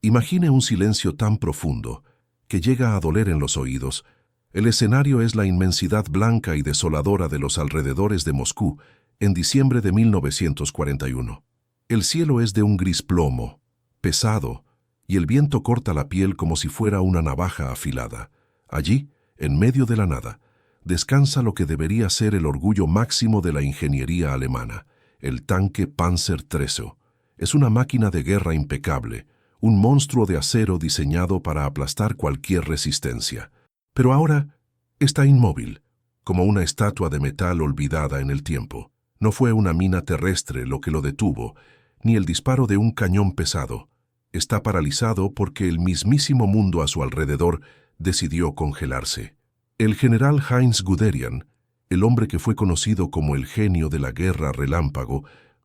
Imagine un silencio tan profundo que llega a doler en los oídos. El escenario es la inmensidad blanca y desoladora de los alrededores de Moscú en diciembre de 1941. El cielo es de un gris plomo, pesado, y el viento corta la piel como si fuera una navaja afilada. Allí, en medio de la nada, descansa lo que debería ser el orgullo máximo de la ingeniería alemana, el tanque Panzer III. Es una máquina de guerra impecable, un monstruo de acero diseñado para aplastar cualquier resistencia. Pero ahora está inmóvil, como una estatua de metal olvidada en el tiempo. No fue una mina terrestre lo que lo detuvo, ni el disparo de un cañón pesado. Está paralizado porque el mismísimo mundo a su alrededor decidió congelarse. El general Heinz Guderian, el hombre que fue conocido como el genio de la guerra relámpago,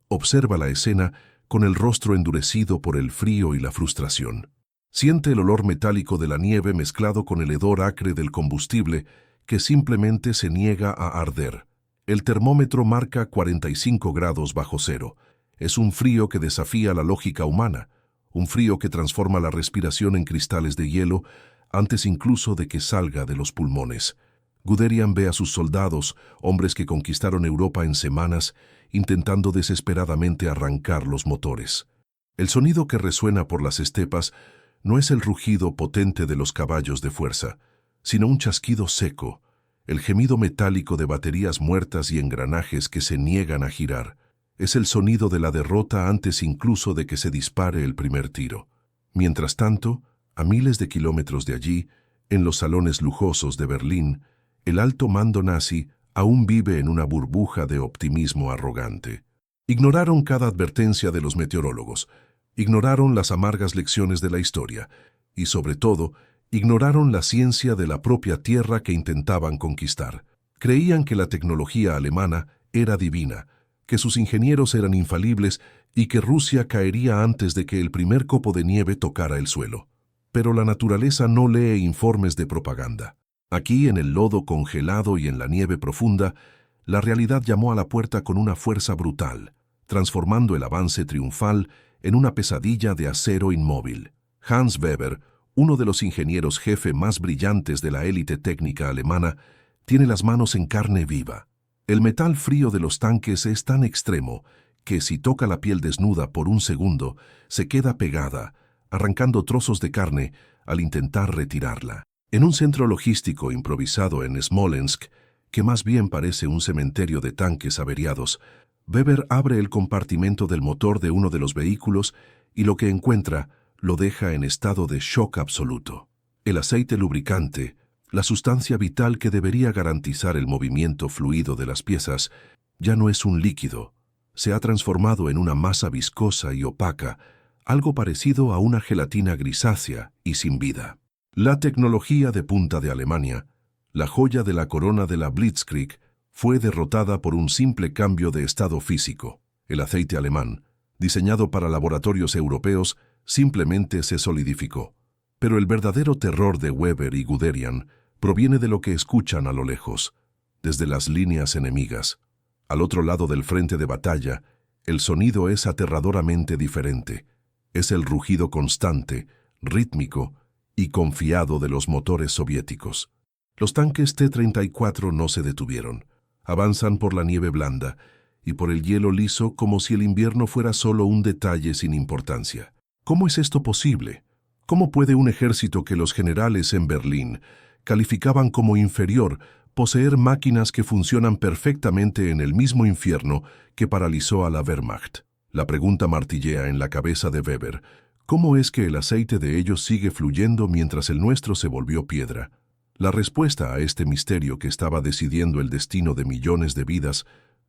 observa la escena con el rostro endurecido por el frío y la frustración. Siente el olor metálico de la nieve mezclado con el hedor acre del combustible que simplemente se niega a arder. El termómetro marca 45 grados bajo cero. Es un frío que desafía la lógica humana, un frío que transforma la respiración en cristales de hielo antes incluso de que salga de los pulmones. Guderian ve a sus soldados, hombres que conquistaron Europa en semanas, intentando desesperadamente arrancar los motores. El sonido que resuena por las estepas no es el rugido potente de los caballos de fuerza, sino un chasquido seco, el gemido metálico de baterías muertas y engranajes que se niegan a girar. Es el sonido de la derrota antes incluso de que se dispare el primer tiro. Mientras tanto, a miles de kilómetros de allí, en los salones lujosos de Berlín, el alto mando nazi aún vive en una burbuja de optimismo arrogante. Ignoraron cada advertencia de los meteorólogos, ignoraron las amargas lecciones de la historia y, sobre todo, ignoraron la ciencia de la propia tierra que intentaban conquistar. Creían que la tecnología alemana era divina, que sus ingenieros eran infalibles y que Rusia caería antes de que el primer copo de nieve tocara el suelo. Pero la naturaleza no lee informes de propaganda. Aquí, en el lodo congelado y en la nieve profunda, la realidad llamó a la puerta con una fuerza brutal, transformando el avance triunfal en una pesadilla de acero inmóvil. Hans Weber, uno de los ingenieros jefe más brillantes de la élite técnica alemana, tiene las manos en carne viva. El metal frío de los tanques es tan extremo que si toca la piel desnuda por un segundo, se queda pegada, arrancando trozos de carne al intentar retirarla. En un centro logístico improvisado en Smolensk, que más bien parece un cementerio de tanques averiados, Weber abre el compartimento del motor de uno de los vehículos y lo que encuentra lo deja en estado de shock absoluto. El aceite lubricante, la sustancia vital que debería garantizar el movimiento fluido de las piezas, ya no es un líquido. Se ha transformado en una masa viscosa y opaca, algo parecido a una gelatina grisácea y sin vida. La tecnología de punta de Alemania, la joya de la corona de la Blitzkrieg, fue derrotada por un simple cambio de estado físico. El aceite alemán, diseñado para laboratorios europeos, simplemente se solidificó. Pero el verdadero terror de Weber y Guderian proviene de lo que escuchan a lo lejos, desde las líneas enemigas. Al otro lado del frente de batalla, el sonido es aterradoramente diferente. Es el rugido constante, rítmico y confiado de los motores soviéticos. Los tanques T-34 no se detuvieron. Avanzan por la nieve blanda y por el hielo liso como si el invierno fuera solo un detalle sin importancia. ¿Cómo es esto posible? ¿Cómo puede un ejército que los generales en Berlín calificaban como inferior poseer máquinas que funcionan perfectamente en el mismo infierno que paralizó a la Wehrmacht? La pregunta martillea en la cabeza de Weber. ¿Cómo es que el aceite de ellos sigue fluyendo mientras el nuestro se volvió piedra? La respuesta a este misterio que estaba decidiendo el destino de millones de vidas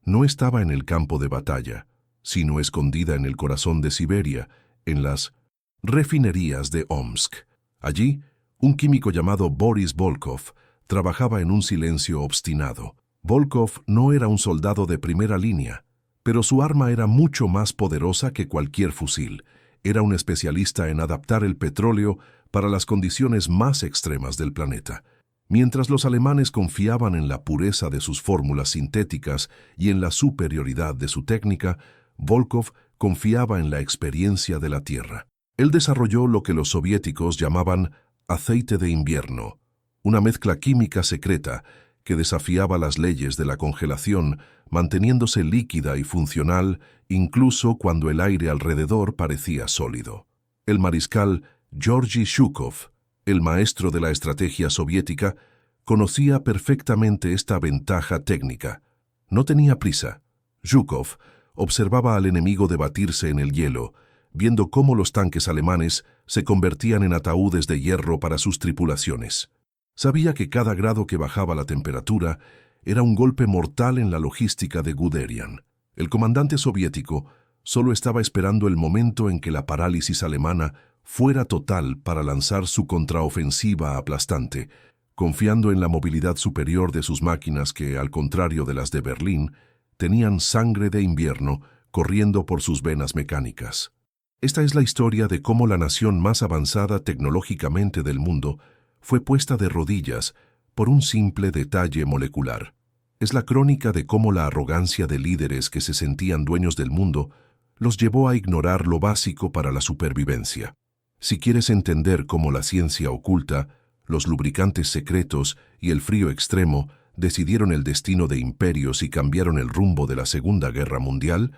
no estaba en el campo de batalla, sino escondida en el corazón de Siberia, en las refinerías de Omsk. Allí, un químico llamado Boris Volkov trabajaba en un silencio obstinado. Volkov no era un soldado de primera línea, pero su arma era mucho más poderosa que cualquier fusil. Era un especialista en adaptar el petróleo para las condiciones más extremas del planeta. Mientras los alemanes confiaban en la pureza de sus fórmulas sintéticas y en la superioridad de su técnica, Volkov confiaba en la experiencia de la tierra. Él desarrolló lo que los soviéticos llamaban aceite de invierno, una mezcla química secreta que desafiaba las leyes de la congelación, manteniéndose líquida y funcional incluso cuando el aire alrededor parecía sólido. El mariscal Georgy Zhukov, el maestro de la estrategia soviética, conocía perfectamente esta ventaja técnica. No tenía prisa. Zhukov observaba al enemigo debatirse en el hielo, viendo cómo los tanques alemanes se convertían en ataúdes de hierro para sus tripulaciones. Sabía que cada grado que bajaba la temperatura era un golpe mortal en la logística de Guderian. El comandante soviético solo estaba esperando el momento en que la parálisis alemana fuera total para lanzar su contraofensiva aplastante, confiando en la movilidad superior de sus máquinas que, al contrario de las de Berlín, tenían sangre de invierno corriendo por sus venas mecánicas. Esta es la historia de cómo la nación más avanzada tecnológicamente del mundo fue puesta de rodillas por un simple detalle molecular. Es la crónica de cómo la arrogancia de líderes que se sentían dueños del mundo los llevó a ignorar lo básico para la supervivencia. Si quieres entender cómo la ciencia oculta, los lubricantes secretos y el frío extremo decidieron el destino de imperios y cambiaron el rumbo de la Segunda Guerra Mundial,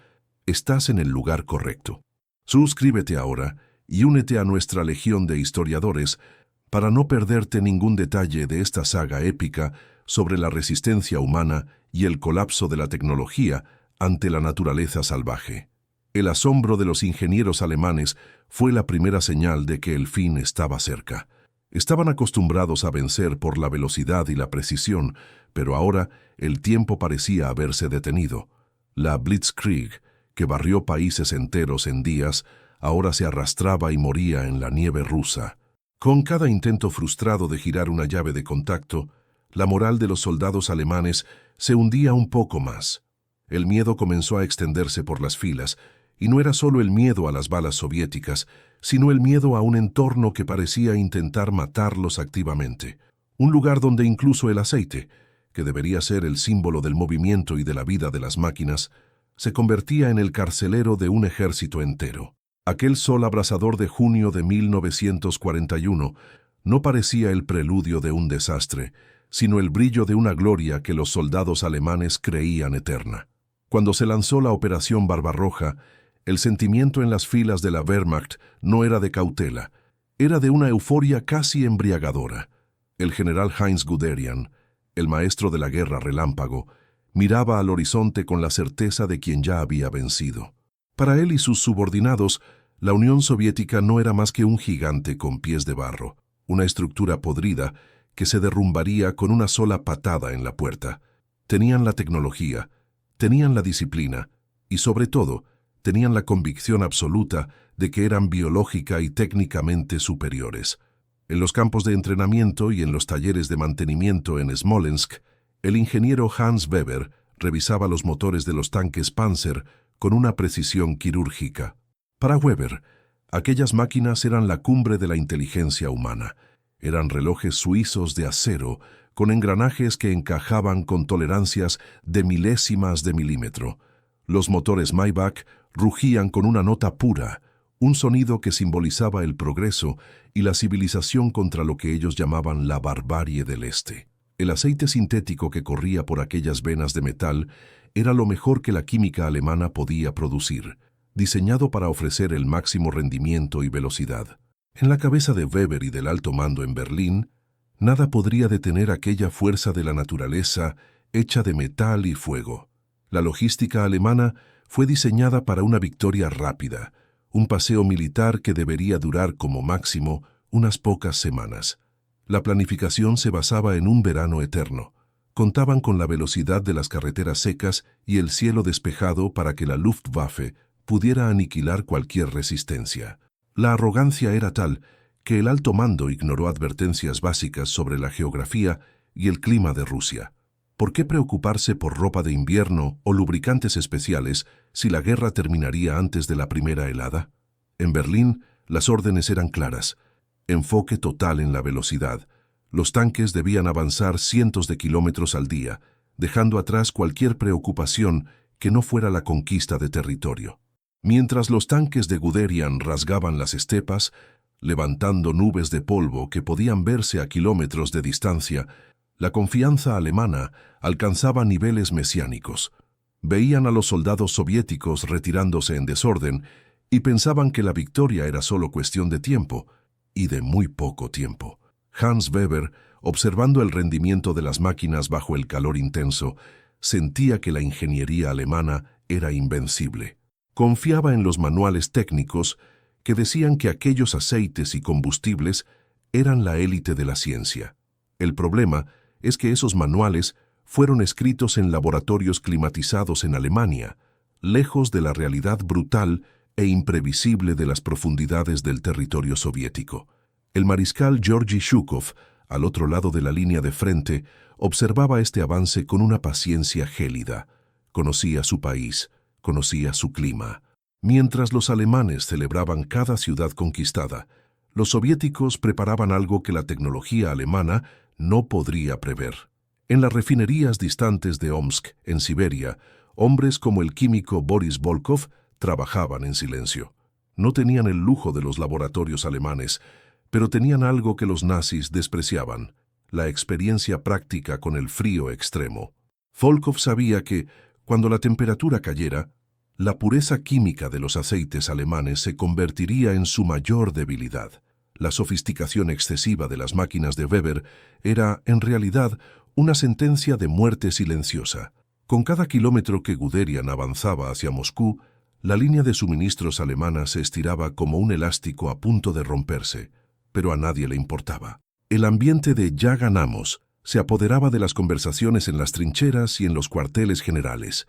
estás en el lugar correcto. Suscríbete ahora y únete a nuestra legión de historiadores para no perderte ningún detalle de esta saga épica sobre la resistencia humana y el colapso de la tecnología ante la naturaleza salvaje. El asombro de los ingenieros alemanes fue la primera señal de que el fin estaba cerca. Estaban acostumbrados a vencer por la velocidad y la precisión, pero ahora el tiempo parecía haberse detenido. La Blitzkrieg, que barrió países enteros en días, ahora se arrastraba y moría en la nieve rusa. Con cada intento frustrado de girar una llave de contacto, la moral de los soldados alemanes se hundía un poco más. El miedo comenzó a extenderse por las filas, y no era solo el miedo a las balas soviéticas, sino el miedo a un entorno que parecía intentar matarlos activamente. Un lugar donde incluso el aceite, que debería ser el símbolo del movimiento y de la vida de las máquinas, se convertía en el carcelero de un ejército entero. Aquel sol abrasador de junio de 1941 no parecía el preludio de un desastre, sino el brillo de una gloria que los soldados alemanes creían eterna. Cuando se lanzó la Operación Barbarroja, el sentimiento en las filas de la Wehrmacht no era de cautela, era de una euforia casi embriagadora. El general Heinz Guderian, el maestro de la guerra relámpago, miraba al horizonte con la certeza de quien ya había vencido. Para él y sus subordinados, la Unión Soviética no era más que un gigante con pies de barro, una estructura podrida que se derrumbaría con una sola patada en la puerta. Tenían la tecnología, tenían la disciplina y, sobre todo, tenían la convicción absoluta de que eran biológica y técnicamente superiores. En los campos de entrenamiento y en los talleres de mantenimiento en Smolensk, el ingeniero Hans Weber revisaba los motores de los tanques Panzer con una precisión quirúrgica. Para Weber, aquellas máquinas eran la cumbre de la inteligencia humana. Eran relojes suizos de acero con engranajes que encajaban con tolerancias de milésimas de milímetro. Los motores Maybach rugían con una nota pura, un sonido que simbolizaba el progreso y la civilización contra lo que ellos llamaban la barbarie del Este. El aceite sintético que corría por aquellas venas de metal era lo mejor que la química alemana podía producir, diseñado para ofrecer el máximo rendimiento y velocidad. En la cabeza de Weber y del alto mando en Berlín, nada podría detener aquella fuerza de la naturaleza hecha de metal y fuego. La logística alemana fue diseñada para una victoria rápida, un paseo militar que debería durar como máximo unas pocas semanas. La planificación se basaba en un verano eterno. Contaban con la velocidad de las carreteras secas y el cielo despejado para que la Luftwaffe pudiera aniquilar cualquier resistencia. La arrogancia era tal que el alto mando ignoró advertencias básicas sobre la geografía y el clima de Rusia. ¿Por qué preocuparse por ropa de invierno o lubricantes especiales si la guerra terminaría antes de la primera helada? En Berlín, las órdenes eran claras. Enfoque total en la velocidad. Los tanques debían avanzar cientos de kilómetros al día, dejando atrás cualquier preocupación que no fuera la conquista de territorio. Mientras los tanques de Guderian rasgaban las estepas, levantando nubes de polvo que podían verse a kilómetros de distancia, la confianza alemana alcanzaba niveles mesiánicos. Veían a los soldados soviéticos retirándose en desorden y pensaban que la victoria era solo cuestión de tiempo, y de muy poco tiempo. Hans Weber, observando el rendimiento de las máquinas bajo el calor intenso, sentía que la ingeniería alemana era invencible. Confiaba en los manuales técnicos que decían que aquellos aceites y combustibles eran la élite de la ciencia. El problema es que esos manuales fueron escritos en laboratorios climatizados en Alemania, lejos de la realidad brutal e imprevisible de las profundidades del territorio soviético. El mariscal Georgy Zhukov, al otro lado de la línea de frente, observaba este avance con una paciencia gélida. Conocía su país, conocía su clima. Mientras los alemanes celebraban cada ciudad conquistada, los soviéticos preparaban algo que la tecnología alemana no podría prever. En las refinerías distantes de Omsk, en Siberia, hombres como el químico Boris Volkov trabajaban en silencio. No tenían el lujo de los laboratorios alemanes, pero tenían algo que los nazis despreciaban: la experiencia práctica con el frío extremo. Volkov sabía que, cuando la temperatura cayera, la pureza química de los aceites alemanes se convertiría en su mayor debilidad. La sofisticación excesiva de las máquinas de Weber era, en realidad, una sentencia de muerte silenciosa. Con cada kilómetro que Guderian avanzaba hacia Moscú, la línea de suministros alemana se estiraba como un elástico a punto de romperse, pero a nadie le importaba. El ambiente de «ya ganamos» se apoderaba de las conversaciones en las trincheras y en los cuarteles generales.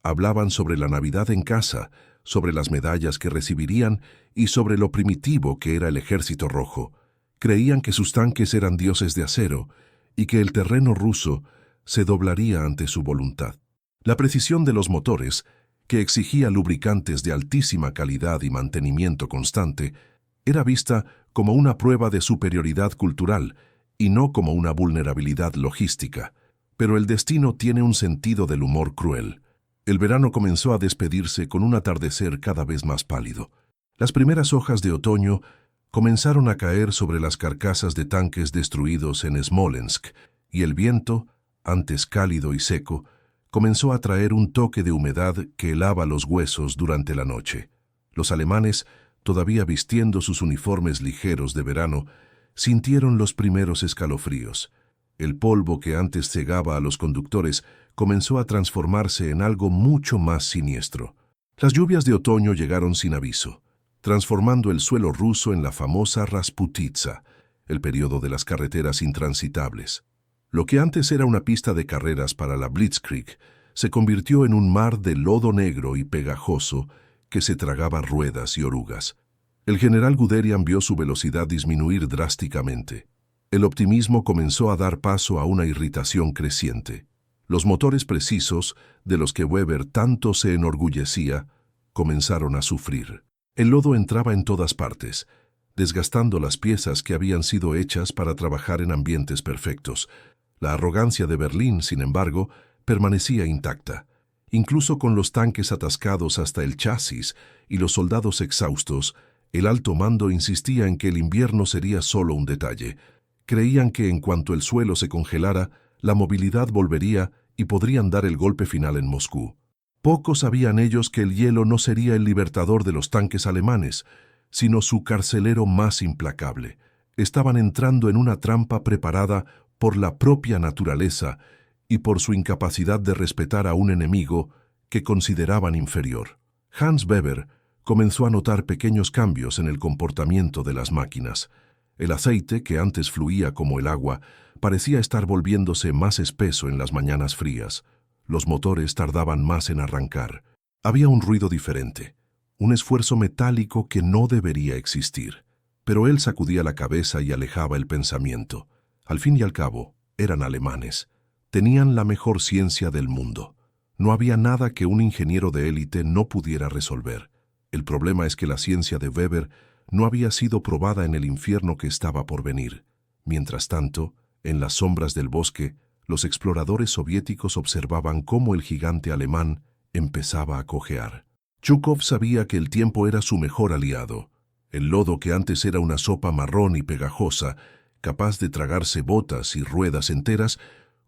Hablaban sobre la Navidad en casa, sobre las medallas que recibirían y sobre lo primitivo que era el Ejército Rojo. Creían que sus tanques eran dioses de acero y que el terreno ruso se doblaría ante su voluntad. La precisión de los motores, que exigía lubricantes de altísima calidad y mantenimiento constante, era vista como una prueba de superioridad cultural y no como una vulnerabilidad logística. Pero el destino tiene un sentido del humor cruel. El verano comenzó a despedirse con un atardecer cada vez más pálido. Las primeras hojas de otoño comenzaron a caer sobre las carcasas de tanques destruidos en Smolensk, y el viento, antes cálido y seco, comenzó a traer un toque de humedad que helaba los huesos durante la noche. Los alemanes, todavía vistiendo sus uniformes ligeros de verano, sintieron los primeros escalofríos. El polvo que antes cegaba a los conductores comenzó a transformarse en algo mucho más siniestro. Las lluvias de otoño llegaron sin aviso, transformando el suelo ruso en la famosa Rasputitsa, el periodo de las carreteras intransitables. Lo que antes era una pista de carreras para la Blitzkrieg se convirtió en un mar de lodo negro y pegajoso que se tragaba ruedas y orugas. El general Guderian vio su velocidad disminuir drásticamente. El optimismo comenzó a dar paso a una irritación creciente. Los motores precisos, de los que Weber tanto se enorgullecía, comenzaron a sufrir. El lodo entraba en todas partes, desgastando las piezas que habían sido hechas para trabajar en ambientes perfectos. La arrogancia de Berlín, sin embargo, permanecía intacta. Incluso con los tanques atascados hasta el chasis y los soldados exhaustos, el alto mando insistía en que el invierno sería solo un detalle. Creían que en cuanto el suelo se congelara, la movilidad volvería y podrían dar el golpe final en Moscú. Poco sabían ellos que el hielo no sería el libertador de los tanques alemanes, sino su carcelero más implacable. Estaban entrando en una trampa preparada por la propia naturaleza y por su incapacidad de respetar a un enemigo que consideraban inferior. Hans Weber comenzó a notar pequeños cambios en el comportamiento de las máquinas. El aceite, que antes fluía como el agua, parecía estar volviéndose más espeso en las mañanas frías. Los motores tardaban más en arrancar. Había un ruido diferente, un esfuerzo metálico que no debería existir. Pero él sacudía la cabeza y alejaba el pensamiento. Al fin y al cabo, eran alemanes. Tenían la mejor ciencia del mundo. No había nada que un ingeniero de élite no pudiera resolver. El problema es que la ciencia de Weber no había sido probada en el infierno que estaba por venir. Mientras tanto, en las sombras del bosque, los exploradores soviéticos observaban cómo el gigante alemán empezaba a cojear. Chukov sabía que el tiempo era su mejor aliado. El lodo, que antes era una sopa marrón y pegajosa, capaz de tragarse botas y ruedas enteras,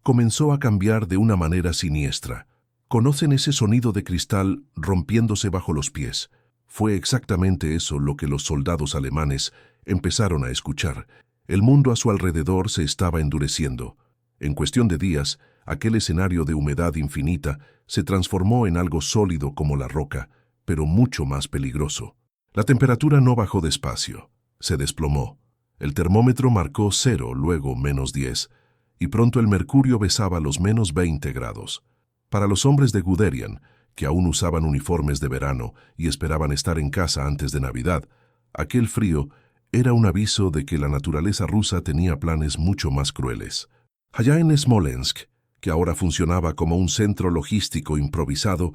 comenzó a cambiar de una manera siniestra. ¿Conocen ese sonido de cristal rompiéndose bajo los pies? Fue exactamente eso lo que los soldados alemanes empezaron a escuchar. El mundo a su alrededor se estaba endureciendo. En cuestión de días, aquel escenario de humedad infinita se transformó en algo sólido como la roca, pero mucho más peligroso. La temperatura no bajó despacio, se desplomó. El termómetro marcó 0, luego -10, y pronto el mercurio besaba los -20 grados. Para los hombres de Guderian, que aún usaban uniformes de verano y esperaban estar en casa antes de Navidad, aquel frío era un aviso de que la naturaleza rusa tenía planes mucho más crueles. Allá en Smolensk, que ahora funcionaba como un centro logístico improvisado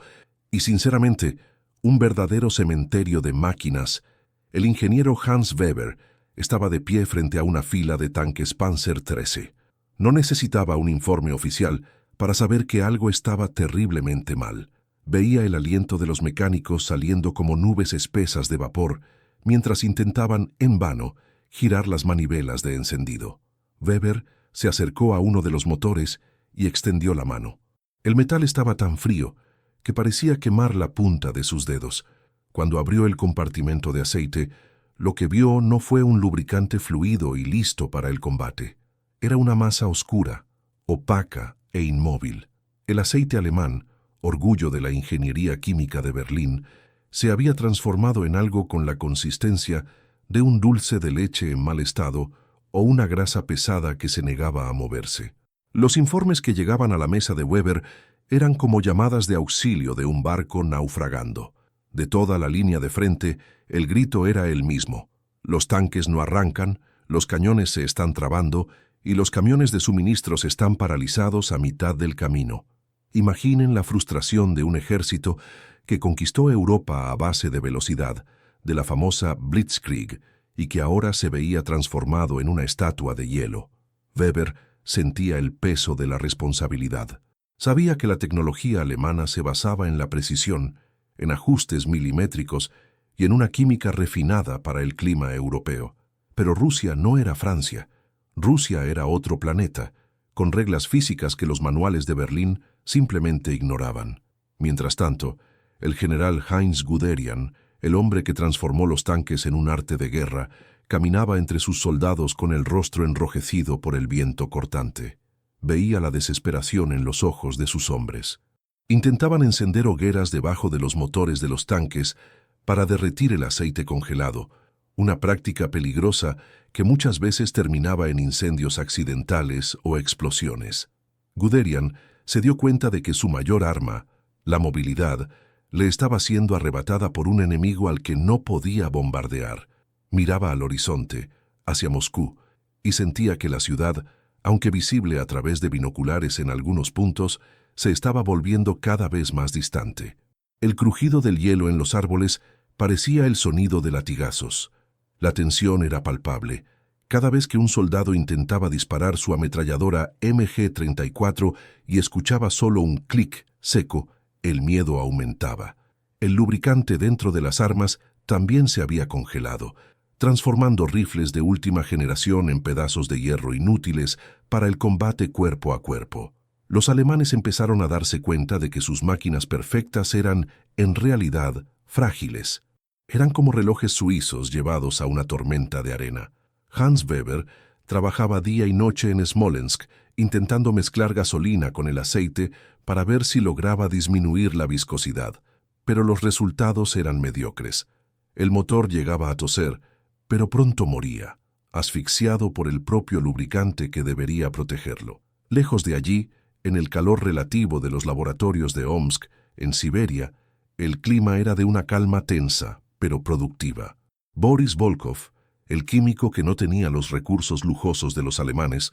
y, sinceramente, un verdadero cementerio de máquinas, el ingeniero Hans Weber estaba de pie frente a una fila de tanques Panzer XIII. No necesitaba un informe oficial para saber que algo estaba terriblemente mal. Veía el aliento de los mecánicos saliendo como nubes espesas de vapor, mientras intentaban, en vano, girar las manivelas de encendido. Weber se acercó a uno de los motores y extendió la mano. El metal estaba tan frío que parecía quemar la punta de sus dedos. Cuando abrió el compartimento de aceite, lo que vio no fue un lubricante fluido y listo para el combate. Era una masa oscura, opaca e inmóvil. El aceite alemán, orgullo de la ingeniería química de Berlín, se había transformado en algo con la consistencia de un dulce de leche en mal estado o una grasa pesada que se negaba a moverse. Los informes que llegaban a la mesa de Weber eran como llamadas de auxilio de un barco naufragando. De toda la línea de frente, el grito era el mismo. Los tanques no arrancan, los cañones se están trabando y los camiones de suministros están paralizados a mitad del camino. Imaginen la frustración de un ejército que conquistó Europa a base de velocidad, de la famosa Blitzkrieg, y que ahora se veía transformado en una estatua de hielo. Weber sentía el peso de la responsabilidad. Sabía que la tecnología alemana se basaba en la precisión, en ajustes milimétricos y en una química refinada para el clima europeo. Pero Rusia no era Francia. Rusia era otro planeta, con reglas físicas que los manuales de Berlín simplemente ignoraban. Mientras tanto, el general Heinz Guderian, el hombre que transformó los tanques en un arte de guerra, caminaba entre sus soldados con el rostro enrojecido por el viento cortante. Veía la desesperación en los ojos de sus hombres. Intentaban encender hogueras debajo de los motores de los tanques para derretir el aceite congelado, una práctica peligrosa que muchas veces terminaba en incendios accidentales o explosiones. Guderian se dio cuenta de que su mayor arma, la movilidad, le estaba siendo arrebatada por un enemigo al que no podía bombardear. Miraba al horizonte, hacia Moscú, y sentía que la ciudad, aunque visible a través de binoculares en algunos puntos, se estaba volviendo cada vez más distante. El crujido del hielo en los árboles parecía el sonido de latigazos. La tensión era palpable. Cada vez que un soldado intentaba disparar su ametralladora MG-34 y escuchaba solo un clic seco, el miedo aumentaba. El lubricante dentro de las armas también se había congelado, transformando rifles de última generación en pedazos de hierro inútiles para el combate cuerpo a cuerpo. Los alemanes empezaron a darse cuenta de que sus máquinas perfectas eran, en realidad, frágiles. Eran como relojes suizos llevados a una tormenta de arena. Hans Weber trabajaba día y noche en Smolensk, intentando mezclar gasolina con el aceite para ver si lograba disminuir la viscosidad, pero los resultados eran mediocres. El motor llegaba a toser, pero pronto moría, asfixiado por el propio lubricante que debería protegerlo. Lejos de allí, en el calor relativo de los laboratorios de Omsk, en Siberia, el clima era de una calma tensa, pero productiva. Boris Volkov, el químico que no tenía los recursos lujosos de los alemanes,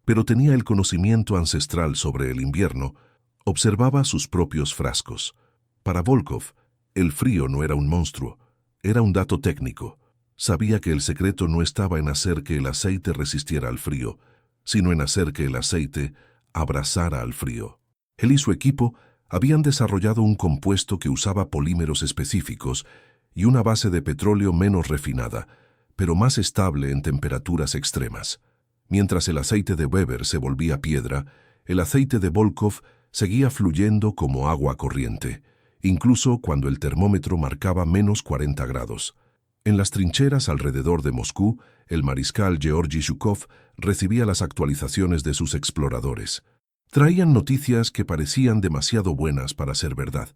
pero tenía el conocimiento ancestral sobre el invierno, observaba sus propios frascos. Para Volkov, el frío no era un monstruo, era un dato técnico. Sabía que el secreto no estaba en hacer que el aceite resistiera al frío, sino en hacer que el aceite abrazara al frío. Él y su equipo Habían desarrollado un compuesto que usaba polímeros específicos y una base de petróleo menos refinada, pero más estable en temperaturas extremas. Mientras el aceite de Weber se volvía piedra, el aceite de Volkov seguía fluyendo como agua corriente, incluso cuando el termómetro marcaba menos 40 grados. En las trincheras alrededor de Moscú, el mariscal Georgy Zhukov recibía las actualizaciones de sus exploradores. Traían noticias que parecían demasiado buenas para ser verdad.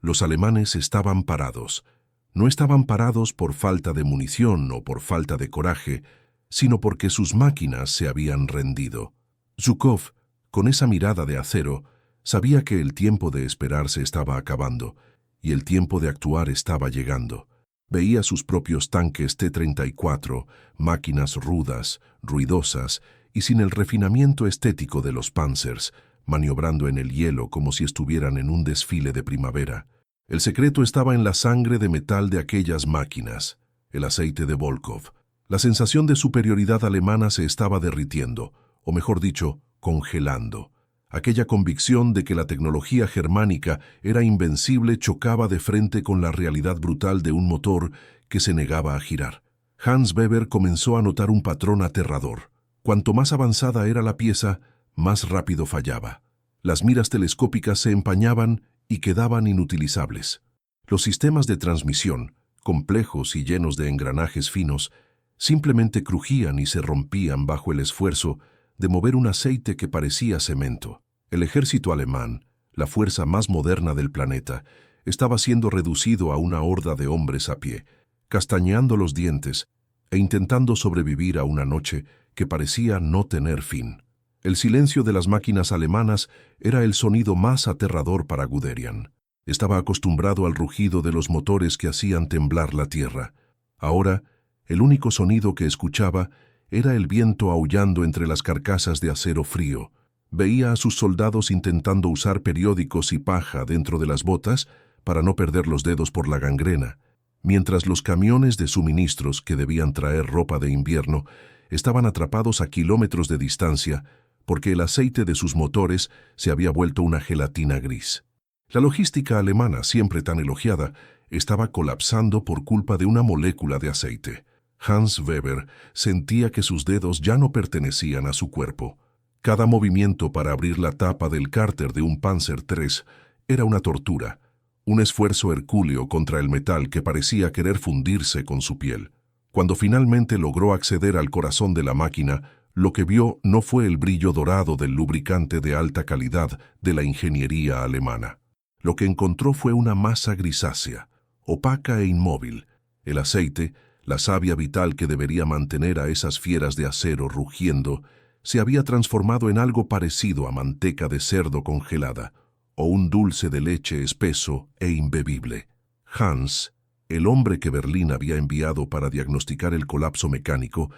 Los alemanes estaban parados. No estaban parados por falta de munición o por falta de coraje, sino porque sus máquinas se habían rendido. Zhukov, con esa mirada de acero, sabía que el tiempo de esperar se estaba acabando y el tiempo de actuar estaba llegando. Veía sus propios tanques T-34, máquinas rudas, ruidosas y sin el refinamiento estético de los Panzers, maniobrando en el hielo como si estuvieran en un desfile de primavera. El secreto estaba en la sangre de metal de aquellas máquinas, el aceite de Volkov. La sensación de superioridad alemana se estaba derritiendo, o mejor dicho, congelando. Aquella convicción de que la tecnología germánica era invencible chocaba de frente con la realidad brutal de un motor que se negaba a girar. Hans Weber comenzó a notar un patrón aterrador. Cuanto más avanzada era la pieza, más rápido fallaba. Las miras telescópicas se empañaban y quedaban inutilizables. Los sistemas de transmisión, complejos y llenos de engranajes finos, simplemente crujían y se rompían bajo el esfuerzo de mover un aceite que parecía cemento. El ejército alemán, la fuerza más moderna del planeta, estaba siendo reducido a una horda de hombres a pie, castañeando los dientes e intentando sobrevivir a una noche que parecía no tener fin. El silencio de las máquinas alemanas era el sonido más aterrador para Guderian. Estaba acostumbrado al rugido de los motores que hacían temblar la tierra. Ahora, el único sonido que escuchaba era el viento aullando entre las carcasas de acero frío. Veía a sus soldados intentando usar periódicos y paja dentro de las botas para no perder los dedos por la gangrena, mientras los camiones de suministros que debían traer ropa de invierno estaban atrapados a kilómetros de distancia porque el aceite de sus motores se había vuelto una gelatina gris. La logística alemana, siempre tan elogiada, estaba colapsando por culpa de una molécula de aceite. Hans Weber sentía que sus dedos ya no pertenecían a su cuerpo. Cada movimiento para abrir la tapa del cárter de un Panzer III era una tortura, un esfuerzo hercúleo contra el metal que parecía querer fundirse con su piel. Cuando finalmente logró acceder al corazón de la máquina, lo que vio no fue el brillo dorado del lubricante de alta calidad de la ingeniería alemana. Lo que encontró fue una masa grisácea, opaca e inmóvil. El aceite, la savia vital que debería mantener a esas fieras de acero rugiendo, se había transformado en algo parecido a manteca de cerdo congelada, o un dulce de leche espeso e imbebible. Hans, el hombre que Berlín había enviado para diagnosticar el colapso mecánico,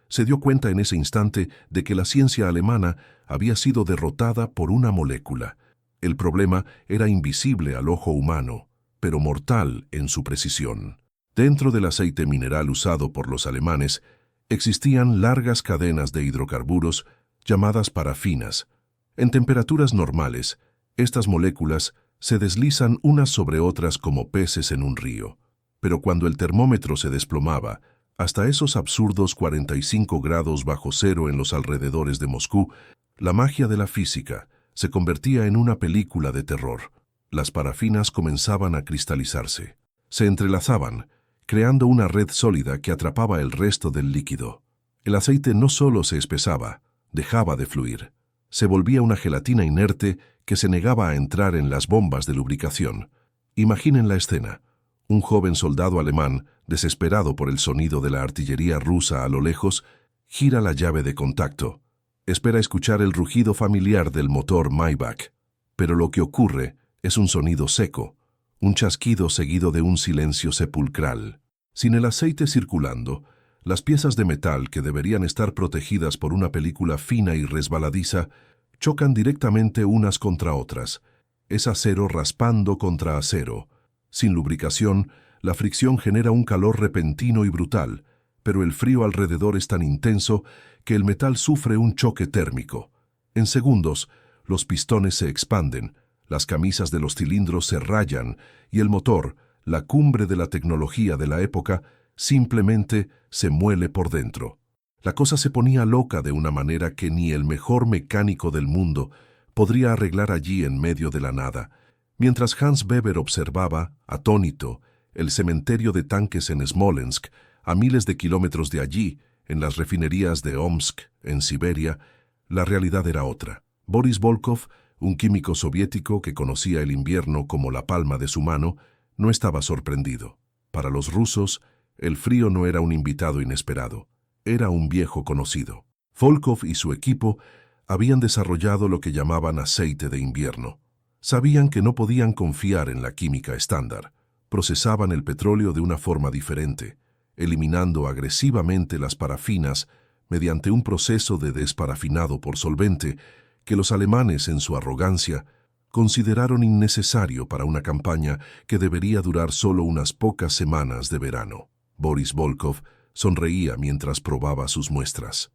se dio cuenta en ese instante de que la ciencia alemana había sido derrotada por una molécula. El problema era invisible al ojo humano, pero mortal en su precisión. Dentro del aceite mineral usado por los alemanes, existían largas cadenas de hidrocarburos llamadas parafinas. En temperaturas normales, estas moléculas se deslizan unas sobre otras como peces en un río. Pero cuando el termómetro se desplomaba, hasta esos absurdos 45 grados bajo cero en los alrededores de Moscú, la magia de la física se convertía en una película de terror. Las parafinas comenzaban a cristalizarse. Se entrelazaban, creando una red sólida que atrapaba el resto del líquido. El aceite no solo se espesaba, dejaba de fluir. Se volvía una gelatina inerte que se negaba a entrar en las bombas de lubricación. Imaginen la escena. Un joven soldado alemán, desesperado por el sonido de la artillería rusa a lo lejos, gira la llave de contacto. Espera escuchar el rugido familiar del motor Maybach. Pero lo que ocurre es un sonido seco, un chasquido seguido de un silencio sepulcral. Sin el aceite circulando, las piezas de metal que deberían estar protegidas por una película fina y resbaladiza chocan directamente unas contra otras. Es acero raspando contra acero. Sin lubricación, la fricción genera un calor repentino y brutal, pero el frío alrededor es tan intenso que el metal sufre un choque térmico. En segundos, los pistones se expanden, Las camisas de los cilindros se rayan y el motor, la cumbre de la tecnología de la época, simplemente se muele por dentro. La cosa se ponía loca de una manera que ni el mejor mecánico del mundo podría arreglar allí en medio de la nada. Mientras Hans Weber observaba, atónito, el cementerio de tanques en Smolensk, a miles de kilómetros de allí, en las refinerías de Omsk, en Siberia, la realidad era otra. Boris Volkov, un químico soviético que conocía el invierno como la palma de su mano, no estaba sorprendido. Para los rusos, el frío no era un invitado inesperado, era un viejo conocido. Volkov y su equipo habían desarrollado lo que llamaban aceite de invierno. Sabían que no podían confiar en la química estándar. Procesaban el petróleo de una forma diferente, eliminando agresivamente las parafinas mediante un proceso de desparafinado por solvente que los alemanes, en su arrogancia, consideraron innecesario para una campaña que debería durar solo unas pocas semanas de verano. Boris Volkov sonreía mientras probaba sus muestras.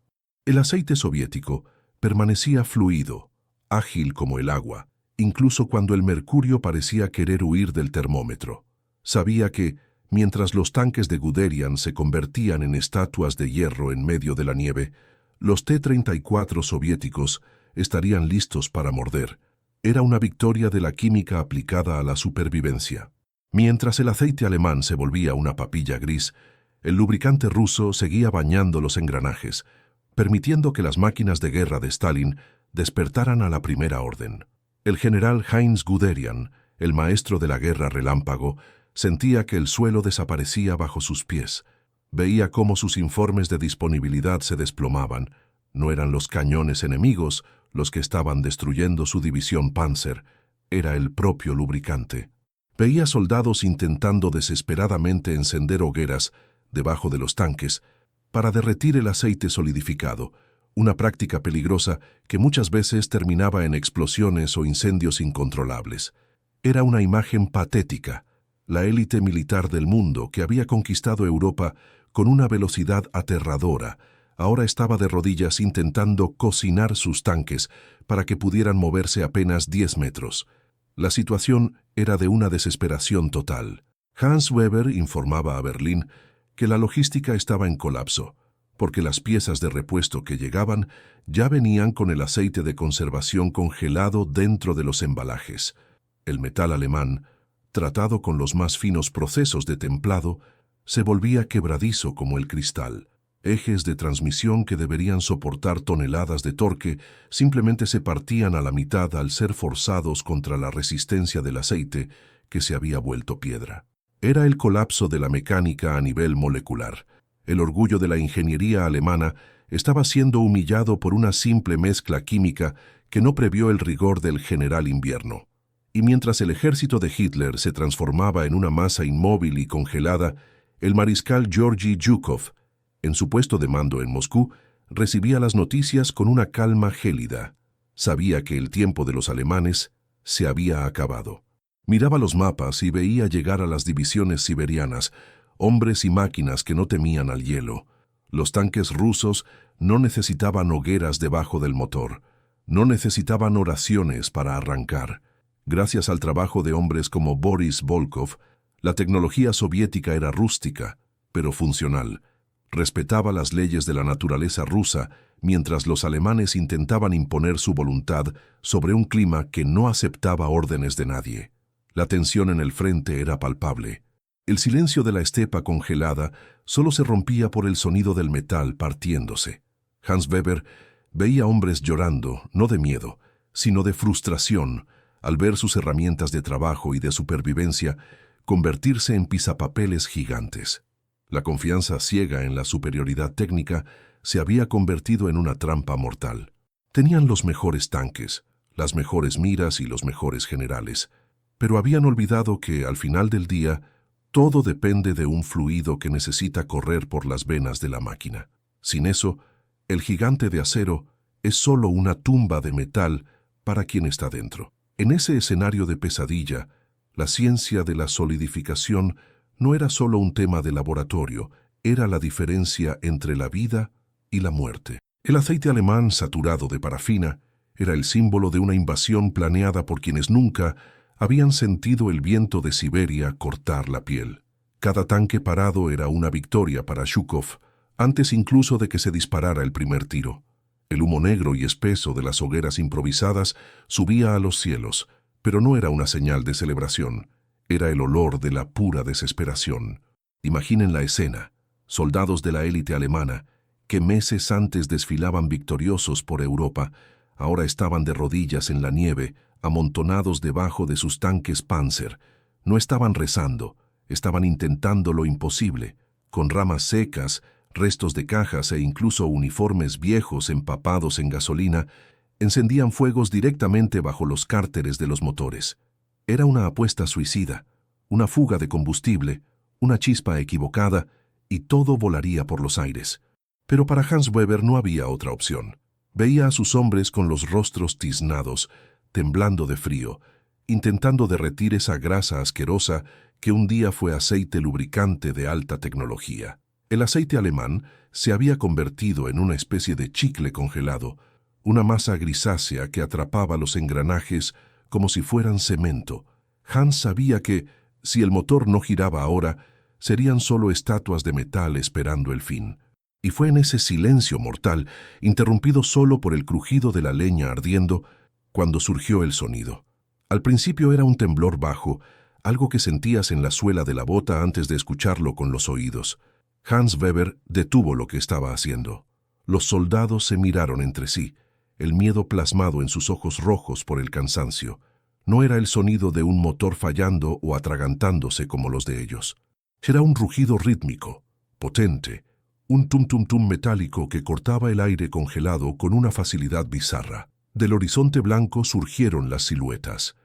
El aceite soviético permanecía fluido, ágil como el agua, incluso cuando el mercurio parecía querer huir del termómetro. Sabía que, mientras los tanques de Guderian se convertían en estatuas de hierro en medio de la nieve, los T-34 soviéticos estarían listos para morder. Era una victoria de la química aplicada a la supervivencia. Mientras el aceite alemán se volvía una papilla gris, el lubricante ruso seguía bañando los engranajes, permitiendo que las máquinas de guerra de Stalin despertaran a la primera orden. El general Heinz Guderian, el maestro de la guerra relámpago, sentía que el suelo desaparecía bajo sus pies. Veía cómo sus informes de disponibilidad se desplomaban. No eran los cañones enemigos los que estaban destruyendo su división Panzer, era el propio lubricante. Veía soldados intentando desesperadamente encender hogueras debajo de los tanques para derretir el aceite solidificado, una práctica peligrosa que muchas veces terminaba en explosiones o incendios incontrolables. Era una imagen patética. La élite militar del mundo, que había conquistado Europa con una velocidad aterradora, ahora estaba de rodillas intentando cocinar sus tanques para que pudieran moverse apenas 10 metros. La situación era de una desesperación total. Hans Weber informaba a Berlín que la logística estaba en colapso, porque las piezas de repuesto que llegaban ya venían con el aceite de conservación congelado dentro de los embalajes. El metal alemán, tratado con los más finos procesos de templado, se volvía quebradizo como el cristal. Ejes de transmisión que deberían soportar toneladas de torque simplemente se partían a la mitad al ser forzados contra la resistencia del aceite que se había vuelto piedra. Era el colapso de la mecánica a nivel molecular. El orgullo de la ingeniería alemana estaba siendo humillado por una simple mezcla química que no previó el rigor del general invierno. Y mientras el ejército de Hitler se transformaba en una masa inmóvil y congelada, el mariscal Georgy Zhukov, en su puesto de mando en Moscú, recibía las noticias con una calma gélida. Sabía que el tiempo de los alemanes se había acabado. Miraba los mapas y veía llegar a las divisiones siberianas, hombres y máquinas que no temían al hielo. Los tanques rusos no necesitaban hogueras debajo del motor, no necesitaban oraciones para arrancar. Gracias al trabajo de hombres como Boris Volkov, la tecnología soviética era rústica, pero funcional. Respetaba las leyes de la naturaleza rusa, mientras los alemanes intentaban imponer su voluntad sobre un clima que no aceptaba órdenes de nadie. La tensión en el frente era palpable. El silencio de la estepa congelada solo se rompía por el sonido del metal partiéndose. Hans Weber veía hombres llorando, no de miedo, sino de frustración, al ver sus herramientas de trabajo y de supervivencia convertirse en pisapapeles gigantes. La confianza ciega en la superioridad técnica se había convertido en una trampa mortal. Tenían los mejores tanques, las mejores miras y los mejores generales, pero habían olvidado que, al final del día, todo depende de un fluido que necesita correr por las venas de la máquina. Sin eso, el gigante de acero es solo una tumba de metal para quien está dentro. En ese escenario de pesadilla, la ciencia de la solidificación no era solo un tema de laboratorio, era la diferencia entre la vida y la muerte. El aceite alemán saturado de parafina Era el símbolo de una invasión planeada por quienes nunca habían sentido el viento de Siberia cortar la piel. Cada tanque parado era una victoria para Zhukov, antes incluso de que se disparara el primer tiro. El humo negro y espeso de las hogueras improvisadas subía a los cielos, pero no era una señal de celebración, era el olor de la pura desesperación. Imaginen la escena: soldados de la élite alemana, que meses antes desfilaban victoriosos por Europa, ahora estaban de rodillas en la nieve, amontonados debajo de sus tanques Panzer. No estaban rezando, estaban intentando lo imposible, con ramas secas, restos de cajas e incluso uniformes viejos empapados en gasolina, encendían fuegos directamente bajo los cárteres de los motores. Era una apuesta suicida, una fuga de combustible, una chispa equivocada, y todo volaría por los aires. Pero para Hans Weber no había otra opción. Veía a sus hombres con los rostros tiznados, temblando de frío, intentando derretir esa grasa asquerosa que un día fue aceite lubricante de alta tecnología. El aceite alemán se había convertido en una especie de chicle congelado, una masa grisácea que atrapaba los engranajes como si fueran cemento. Hans sabía que, si el motor no giraba ahora, serían solo estatuas de metal esperando el fin. Y fue en ese silencio mortal, interrumpido solo por el crujido de la leña ardiendo, cuando surgió el sonido. Al principio era un temblor bajo, algo que sentías en la suela de la bota antes de escucharlo con los oídos. Hans Weber detuvo lo que estaba haciendo. Los soldados se miraron entre sí, el miedo plasmado en sus ojos rojos por el cansancio. No era el sonido de un motor fallando o atragantándose como los de ellos. Era un rugido rítmico, potente, un tum-tum-tum metálico que cortaba el aire congelado con una facilidad bizarra. Del horizonte blanco surgieron las siluetas.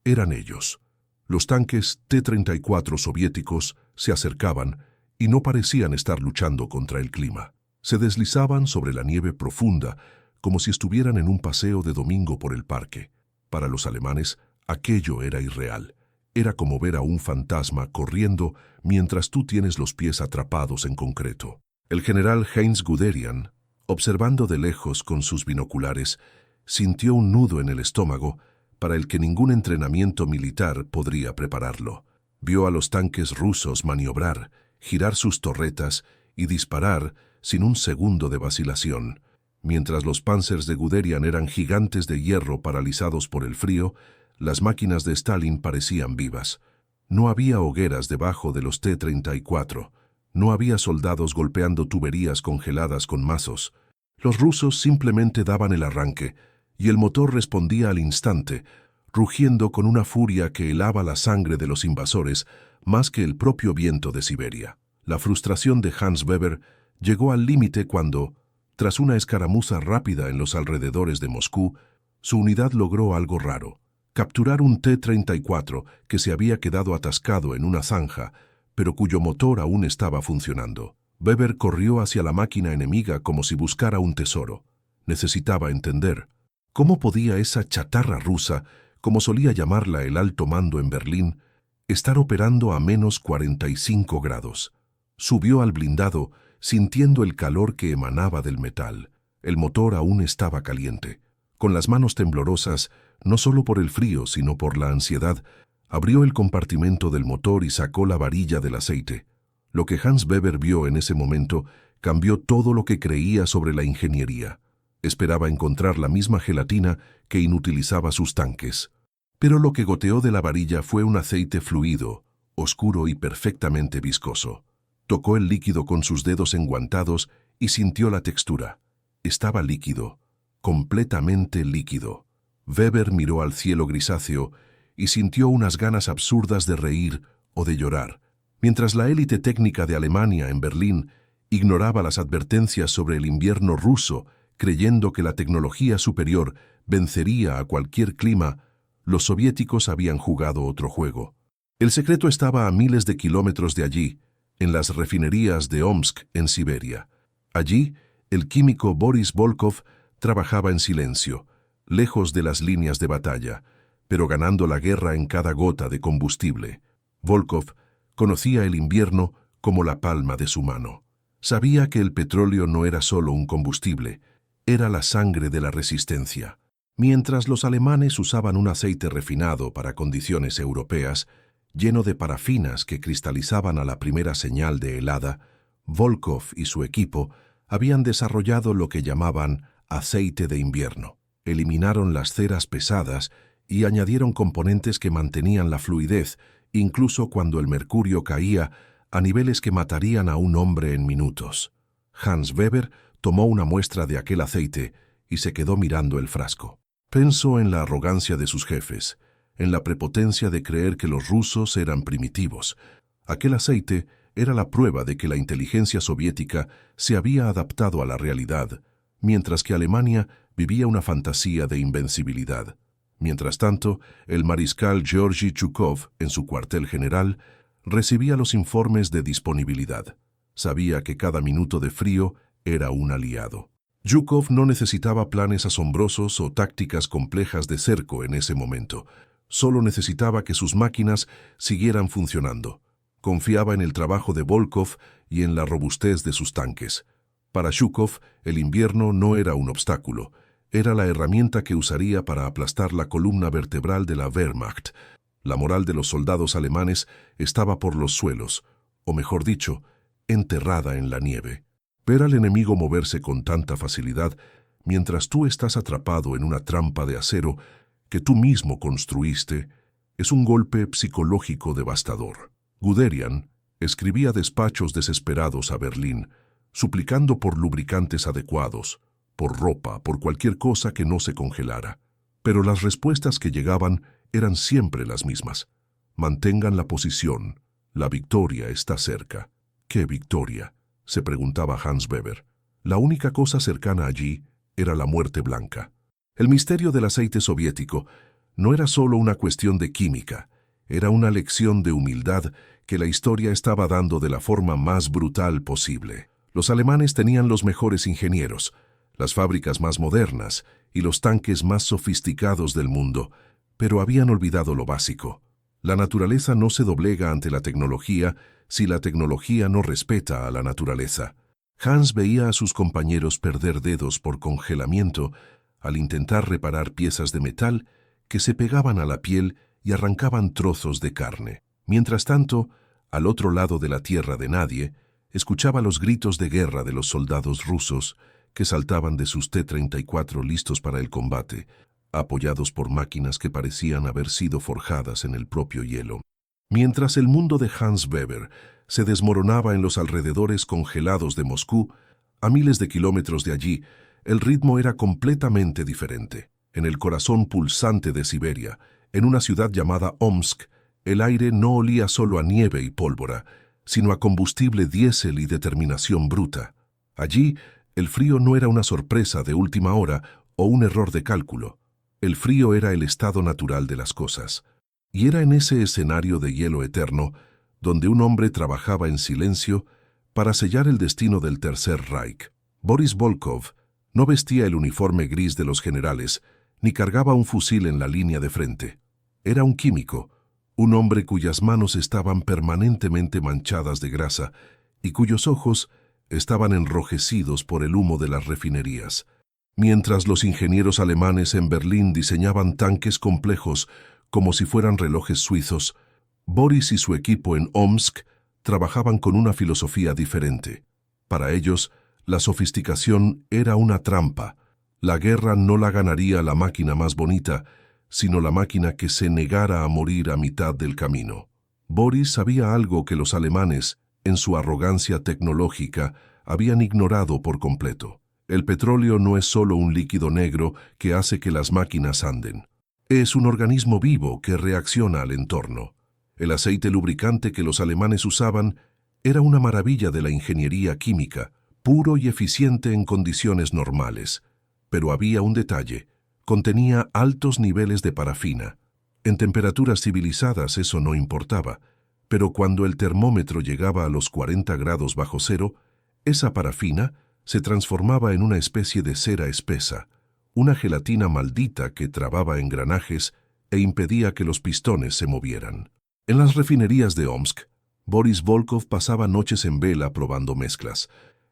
Eran ellos. Los tanques T-34 soviéticos se acercaban y no parecían estar luchando contra el clima. Se deslizaban sobre la nieve profunda, como si estuvieran en un paseo de domingo por el parque. Para los alemanes, aquello era irreal. Era como ver a un fantasma corriendo mientras tú tienes los pies atrapados en concreto. El general Heinz Guderian, observando de lejos con sus binoculares, sintió un nudo en el estómago para el que ningún entrenamiento militar podría prepararlo. Vio a los tanques rusos maniobrar, girar sus torretas y disparar sin un segundo de vacilación. Mientras los Panzers de Guderian eran gigantes de hierro paralizados por el frío, las máquinas de Stalin parecían vivas. No había hogueras debajo de los T-34. No había soldados golpeando tuberías congeladas con mazos. Los rusos simplemente daban el arranque, y el motor respondía al instante, rugiendo con una furia que helaba la sangre de los invasores más que el propio viento de Siberia. La frustración de Hans Weber llegó al límite cuando, tras una escaramuza rápida en los alrededores de Moscú, su unidad logró algo raro: capturar un T-34 que se había quedado atascado en una zanja, pero cuyo motor aún estaba funcionando. Weber corrió hacia la máquina enemiga como si buscara un tesoro. Necesitaba entender cómo podía esa chatarra rusa, como solía llamarla el alto mando en Berlín, estar operando a menos 45 grados. Subió al blindado, sintiendo el calor que emanaba del metal. El motor aún estaba caliente. Con las manos temblorosas, no solo por el frío, sino por la ansiedad, abrió el compartimento del motor y sacó la varilla del aceite. Lo que Hans Weber vio en ese momento cambió todo lo que creía sobre la ingeniería. Esperaba encontrar la misma gelatina que inutilizaba sus tanques. Pero lo que goteó de la varilla fue un aceite fluido, oscuro y perfectamente viscoso. Tocó el líquido con sus dedos enguantados y sintió la textura. Estaba líquido, completamente líquido. Weber miró al cielo grisáceo y sintió unas ganas absurdas de reír o de llorar. Mientras la élite técnica de Alemania en Berlín ignoraba las advertencias sobre el invierno ruso, creyendo que la tecnología superior vencería a cualquier clima, los soviéticos habían jugado otro juego. El secreto estaba a miles de kilómetros de allí, en las refinerías de Omsk, en Siberia. Allí, el químico Boris Volkov trabajaba en silencio, lejos de las líneas de batalla, pero ganando la guerra en cada gota de combustible. Volkov conocía el invierno como la palma de su mano. Sabía que el petróleo no era solo un combustible, era la sangre de la resistencia. Mientras los alemanes usaban un aceite refinado para condiciones europeas, lleno de parafinas que cristalizaban a la primera señal de helada, Volkov y su equipo habían desarrollado lo que llamaban aceite de invierno. Eliminaron las ceras pesadas y añadieron componentes que mantenían la fluidez, incluso cuando el mercurio caía a niveles que matarían a un hombre en minutos. Hans Weber tomó una muestra de aquel aceite y se quedó mirando el frasco. Pensó en la arrogancia de sus jefes, en la prepotencia de creer que los rusos eran primitivos. Aquel aceite era la prueba de que la inteligencia soviética se había adaptado a la realidad, mientras que Alemania vivía una fantasía de invencibilidad. Mientras tanto, el mariscal Georgy Zhukov, en su cuartel general, recibía los informes de disponibilidad. Sabía que cada minuto de frío era un aliado. Zhukov no necesitaba planes asombrosos o tácticas complejas de cerco en ese momento. Solo necesitaba que sus máquinas siguieran funcionando. Confiaba en el trabajo de Volkov y en la robustez de sus tanques. Para Zhukov, el invierno no era un obstáculo. Era la herramienta que usaría para aplastar la columna vertebral de la Wehrmacht. La moral de los soldados alemanes estaba por los suelos, o mejor dicho, enterrada en la nieve. Ver al enemigo moverse con tanta facilidad mientras tú estás atrapado en una trampa de acero que tú mismo construiste es un golpe psicológico devastador. Guderian escribía despachos desesperados a Berlín, suplicando por lubricantes adecuados, por ropa, por cualquier cosa que no se congelara. Pero las respuestas que llegaban eran siempre las mismas. Mantengan la posición. La victoria está cerca. ¿Qué victoria?, se preguntaba Hans Weber. La única cosa cercana allí era la muerte blanca. El misterio del aceite soviético no era solo una cuestión de química, era una lección de humildad que la historia estaba dando de la forma más brutal posible. Los alemanes tenían los mejores ingenieros, las fábricas más modernas y los tanques más sofisticados del mundo, pero habían olvidado lo básico. La naturaleza no se doblega ante la tecnología si la tecnología no respeta a la naturaleza. Hans veía a sus compañeros perder dedos por congelamiento al intentar reparar piezas de metal que se pegaban a la piel y arrancaban trozos de carne. Mientras tanto, al otro lado de la tierra de nadie, escuchaba los gritos de guerra de los soldados rusos que saltaban de sus T-34 listos para el combate, apoyados por máquinas que parecían haber sido forjadas en el propio hielo. Mientras el mundo de Hans Weber se desmoronaba en los alrededores congelados de Moscú, a miles de kilómetros de allí, el ritmo era completamente diferente. En el corazón pulsante de Siberia, en una ciudad llamada Omsk, el aire no olía solo a nieve y pólvora, sino a combustible diésel y determinación bruta. Allí, el frío no era una sorpresa de última hora o un error de cálculo. El frío era el estado natural de las cosas. Y era en ese escenario de hielo eterno donde un hombre trabajaba en silencio para sellar el destino del Tercer Reich. Boris Volkov no vestía el uniforme gris de los generales, ni cargaba un fusil en la línea de frente. Era un químico, un hombre cuyas manos estaban permanentemente manchadas de grasa y cuyos ojos estaban enrojecidos por el humo de las refinerías. Mientras los ingenieros alemanes en Berlín diseñaban tanques complejos como si fueran relojes suizos, Boris y su equipo en Omsk trabajaban con una filosofía diferente. Para ellos, la sofisticación era una trampa. La guerra no la ganaría la máquina más bonita, sino la máquina que se negara a morir a mitad del camino. Boris sabía algo que los alemanes, en su arrogancia tecnológica, habían ignorado por completo. El petróleo no es solo un líquido negro que hace que las máquinas anden. Es un organismo vivo que reacciona al entorno. El aceite lubricante que los alemanes usaban era una maravilla de la ingeniería química, puro y eficiente en condiciones normales. Pero había un detalle: contenía altos niveles de parafina. En temperaturas civilizadas eso no importaba, pero cuando el termómetro llegaba a los 40 grados bajo cero, esa parafina se transformaba en una especie de cera espesa, una gelatina maldita que trababa engranajes e impedía que los pistones se movieran. En las refinerías de Omsk, Boris Volkov pasaba noches en vela probando mezclas.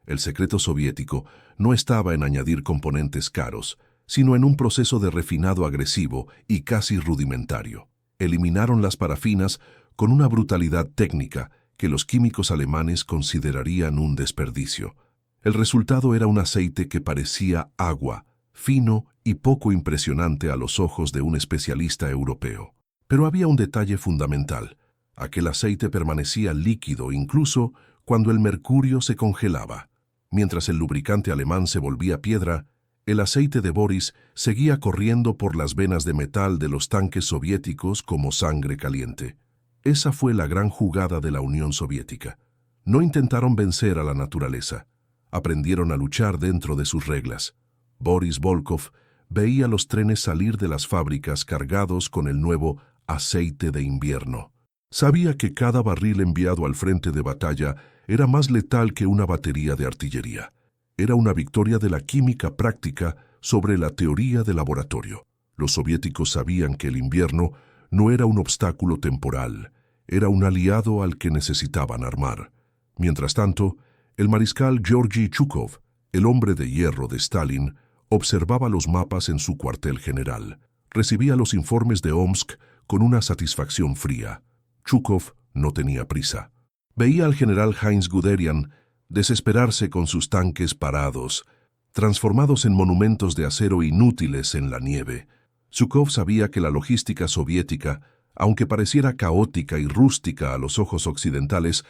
El secreto soviético no estaba en añadir componentes caros, sino en un proceso de refinado agresivo y casi rudimentario. Eliminaron las parafinas con una brutalidad técnica que los químicos alemanes considerarían un desperdicio. El resultado era un aceite que parecía agua, fino y poco impresionante a los ojos de un especialista europeo. Pero había un detalle fundamental. Aquel aceite permanecía líquido incluso cuando el mercurio se congelaba. Mientras el lubricante alemán se volvía piedra, el aceite de Boris seguía corriendo por las venas de metal de los tanques soviéticos como sangre caliente. Esa fue la gran jugada de la Unión Soviética. No intentaron vencer a la naturaleza. Aprendieron a luchar dentro de sus reglas. Boris Volkov veía los trenes salir de las fábricas cargados con el nuevo aceite de invierno. Sabía que cada barril enviado al frente de batalla era más letal que una batería de artillería. Era una victoria de la química práctica sobre la teoría de laboratorio. Los soviéticos sabían que el invierno no era un obstáculo temporal, era un aliado al que necesitaban armar. Mientras tanto, el mariscal Georgy Zhukov, el hombre de hierro de Stalin, observaba los mapas en su cuartel general. Recibía los informes de Omsk con una satisfacción fría. Zhukov no tenía prisa. Veía al general Heinz Guderian desesperarse con sus tanques parados, transformados en monumentos de acero inútiles en la nieve. Zhukov sabía que la logística soviética, aunque pareciera caótica y rústica a los ojos occidentales,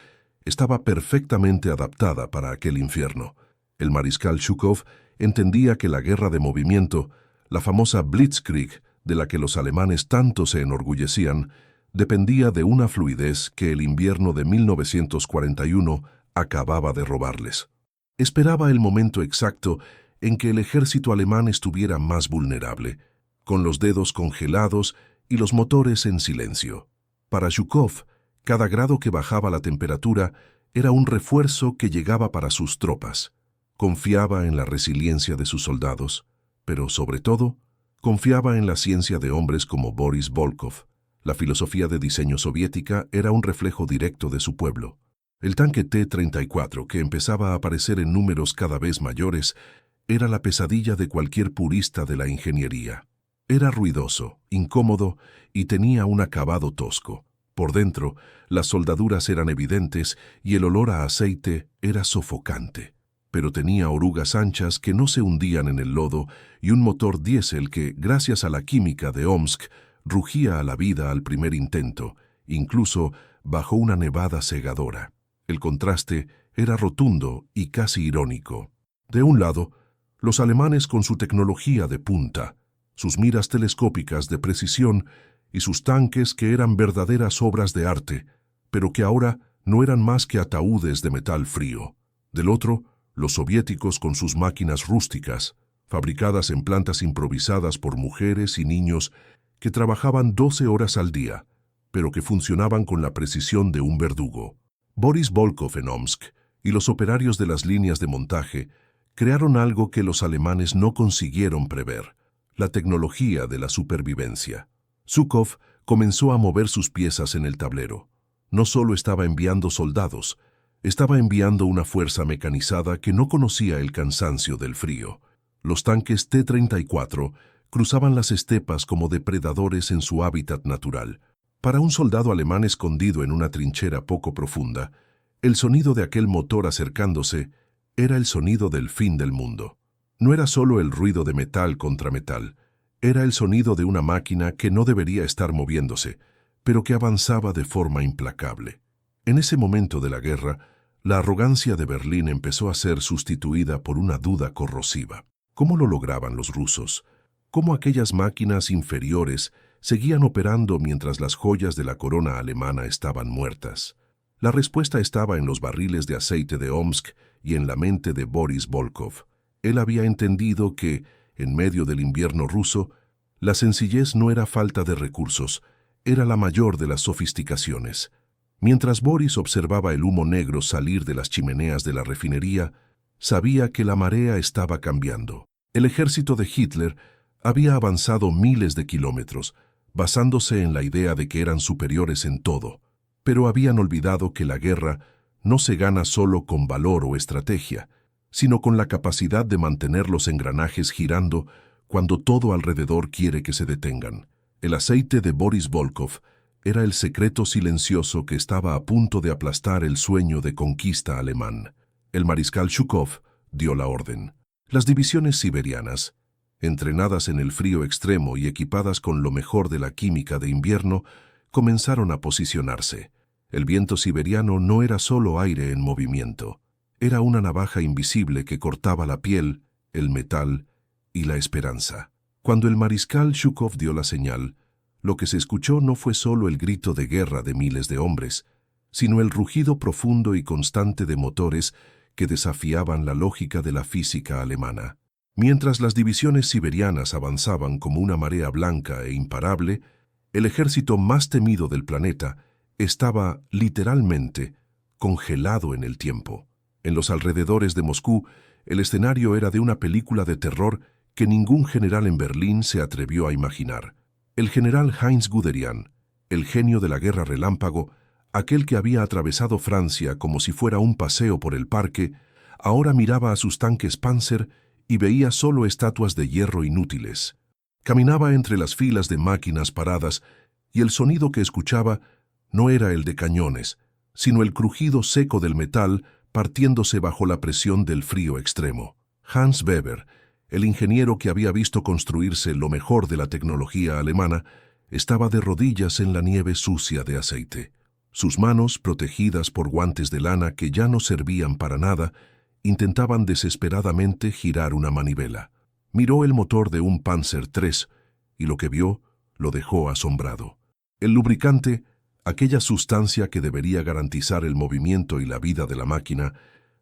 estaba perfectamente adaptada para aquel infierno. El mariscal Zhukov entendía que la guerra de movimiento, la famosa Blitzkrieg de la que los alemanes tanto se enorgullecían, dependía de una fluidez que el invierno de 1941 acababa de robarles. Esperaba el momento exacto en que el ejército alemán estuviera más vulnerable, con los dedos congelados y los motores en silencio. Para Zhukov, cada grado que bajaba la temperatura era un refuerzo que llegaba para sus tropas. Confiaba en la resiliencia de sus soldados, pero sobre todo, confiaba en la ciencia de hombres como Boris Volkov. La filosofía de diseño soviética era un reflejo directo de su pueblo. El tanque T-34, que empezaba a aparecer en números cada vez mayores, era la pesadilla de cualquier purista de la ingeniería. Era ruidoso, incómodo y tenía un acabado tosco. Por dentro, las soldaduras eran evidentes y el olor a aceite era sofocante. Pero tenía orugas anchas que no se hundían en el lodo y un motor diésel que, gracias a la química de Omsk, rugía a la vida al primer intento, incluso bajo una nevada cegadora. El contraste era rotundo y casi irónico. De un lado, los alemanes con su tecnología de punta, sus miras telescópicas de precisión y sus tanques que eran verdaderas obras de arte, pero que ahora no eran más que ataúdes de metal frío. Del otro, los soviéticos con sus máquinas rústicas, fabricadas en plantas improvisadas por mujeres y niños que trabajaban 12 horas al día, pero que funcionaban con la precisión de un verdugo. Boris Volkov en Omsk y los operarios de las líneas de montaje crearon algo que los alemanes no consiguieron prever: la tecnología de la supervivencia. Zhukov comenzó a mover sus piezas en el tablero. No solo estaba enviando soldados, estaba enviando una fuerza mecanizada que no conocía el cansancio del frío. Los tanques T-34 cruzaban las estepas como depredadores en su hábitat natural. Para un soldado alemán escondido en una trinchera poco profunda, el sonido de aquel motor acercándose era el sonido del fin del mundo. No era solo el ruido de metal contra metal, era el sonido de una máquina que no debería estar moviéndose, pero que avanzaba de forma implacable. En ese momento de la guerra, la arrogancia de Berlín empezó a ser sustituida por una duda corrosiva. ¿Cómo lo lograban los rusos? ¿Cómo aquellas máquinas inferiores seguían operando mientras las joyas de la corona alemana estaban muertas? La respuesta estaba en los barriles de aceite de Omsk y en la mente de Boris Volkov. Él había entendido que, en medio del invierno ruso, la sencillez no era falta de recursos, era la mayor de las sofisticaciones. Mientras Boris observaba el humo negro salir de las chimeneas de la refinería, sabía que la marea estaba cambiando. El ejército de Hitler había avanzado miles de kilómetros, basándose en la idea de que eran superiores en todo, pero habían olvidado que la guerra no se gana solo con valor o estrategia, sino con la capacidad de mantener los engranajes girando cuando todo alrededor quiere que se detengan. El aceite de Boris Volkov era el secreto silencioso que estaba a punto de aplastar el sueño de conquista alemán. El mariscal Zhukov dio la orden. Las divisiones siberianas, entrenadas en el frío extremo y equipadas con lo mejor de la química de invierno, comenzaron a posicionarse. El viento siberiano no era solo aire en movimiento. Era una navaja invisible que cortaba la piel, el metal y la esperanza. Cuando el mariscal Zhukov dio la señal, lo que se escuchó no fue solo el grito de guerra de miles de hombres, sino el rugido profundo y constante de motores que desafiaban la lógica de la física alemana. Mientras las divisiones siberianas avanzaban como una marea blanca e imparable, el ejército más temido del planeta estaba, literalmente, congelado en el tiempo. En los alrededores de Moscú, el escenario era de una película de terror que ningún general en Berlín se atrevió a imaginar. El general Heinz Guderian, el genio de la guerra relámpago, aquel que había atravesado Francia como si fuera un paseo por el parque, ahora miraba a sus tanques Panzer y veía solo estatuas de hierro inútiles. Caminaba entre las filas de máquinas paradas y el sonido que escuchaba no era el de cañones, sino el crujido seco del metal partiéndose bajo la presión del frío extremo. Hans Weber, el ingeniero que había visto construirse lo mejor de la tecnología alemana, estaba de rodillas en la nieve sucia de aceite. Sus manos, protegidas por guantes de lana que ya no servían para nada, intentaban desesperadamente girar una manivela. Miró el motor de un Panzer III y lo que vio lo dejó asombrado. El lubricante, aquella sustancia que debería garantizar el movimiento y la vida de la máquina,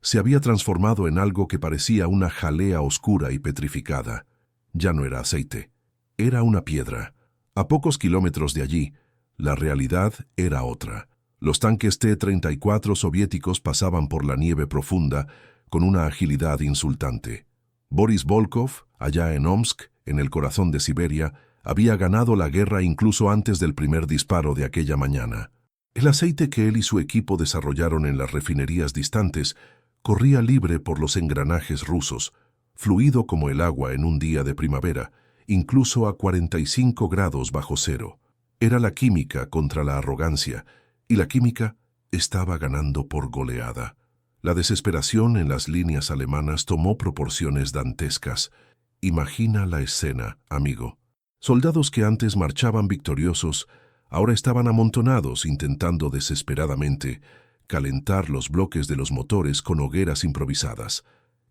se había transformado en algo que parecía una jalea oscura y petrificada. Ya no era aceite, era una piedra. A pocos kilómetros de allí, la realidad era otra. Los tanques T-34 soviéticos pasaban por la nieve profunda con una agilidad insultante. Boris Volkov, allá en Omsk, en el corazón de Siberia, había ganado la guerra incluso antes del primer disparo de aquella mañana. El aceite que él y su equipo desarrollaron en las refinerías distantes corría libre por los engranajes rusos, fluido como el agua en un día de primavera, incluso a 45 grados bajo cero. Era la química contra la arrogancia, y la química estaba ganando por goleada. La desesperación en las líneas alemanas tomó proporciones dantescas. Imagina la escena, amigo. Soldados que antes marchaban victoriosos, ahora estaban amontonados intentando desesperadamente calentar los bloques de los motores con hogueras improvisadas.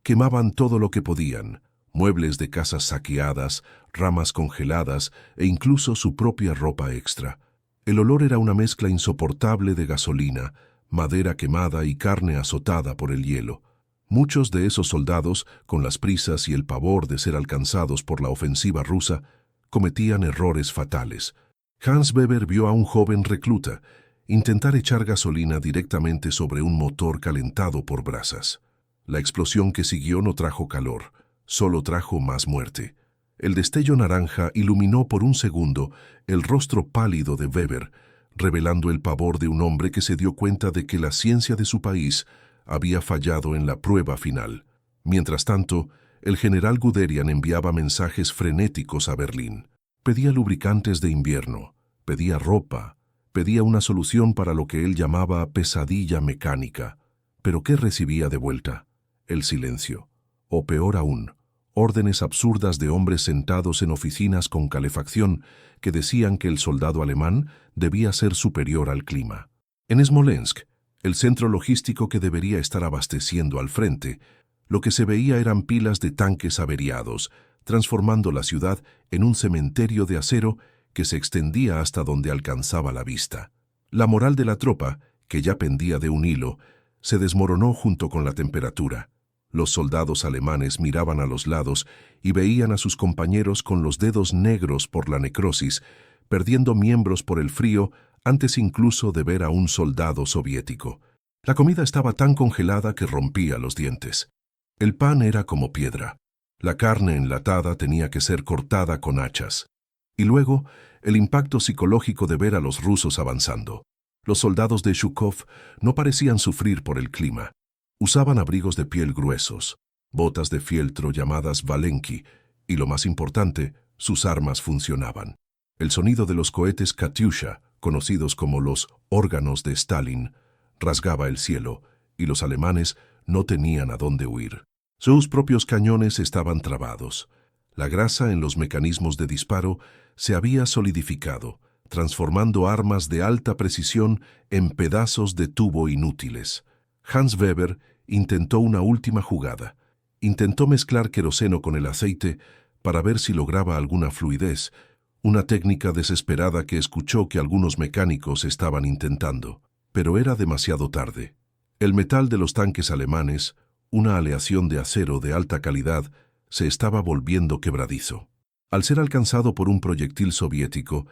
Quemaban todo lo que podían, muebles de casas saqueadas, ramas congeladas e incluso su propia ropa extra. El olor era una mezcla insoportable de gasolina, madera quemada y carne azotada por el hielo. Muchos de esos soldados, con las prisas y el pavor de ser alcanzados por la ofensiva rusa, cometían errores fatales. Hans Weber vio a un joven recluta intentar echar gasolina directamente sobre un motor calentado por brasas. La explosión que siguió no trajo calor, solo trajo más muerte. El destello naranja iluminó por un segundo el rostro pálido de Weber, revelando el pavor de un hombre que se dio cuenta de que la ciencia de su país había fallado en la prueba final. Mientras tanto, el general Guderian enviaba mensajes frenéticos a Berlín. Pedía lubricantes de invierno, pedía ropa, pedía una solución para lo que él llamaba pesadilla mecánica. ¿Pero qué recibía de vuelta? El silencio. O peor aún, órdenes absurdas de hombres sentados en oficinas con calefacción que decían que el soldado alemán debía ser superior al clima. En Smolensk, el centro logístico que debería estar abasteciendo al frente, lo que se veía eran pilas de tanques averiados, transformando la ciudad en un cementerio de acero que se extendía hasta donde alcanzaba la vista. La moral de la tropa, que ya pendía de un hilo, se desmoronó junto con la temperatura. Los soldados alemanes miraban a los lados y veían a sus compañeros con los dedos negros por la necrosis, perdiendo miembros por el frío antes incluso de ver a un soldado soviético. La comida estaba tan congelada que rompía los dientes. El pan era como piedra. La carne enlatada tenía que ser cortada con hachas. Y luego, el impacto psicológico de ver a los rusos avanzando. Los soldados de Zhukov no parecían sufrir por el clima. Usaban abrigos de piel gruesos, botas de fieltro llamadas valenki, Y lo más importante, sus armas funcionaban. El sonido de los cohetes Katyusha, conocidos como los órganos de Stalin, rasgaba el cielo, y los alemanes no tenían a dónde huir. Sus propios cañones estaban trabados. La grasa en los mecanismos de disparo se había solidificado, transformando armas de alta precisión en pedazos de tubo inútiles. Hans Weber intentó una última jugada. Intentó mezclar queroseno con el aceite para ver si lograba alguna fluidez, una técnica desesperada que escuchó que algunos mecánicos estaban intentando. Pero era demasiado tarde. El metal de los tanques alemanes, una aleación de acero de alta calidad, se estaba volviendo quebradizo. Al ser alcanzado por un proyectil soviético,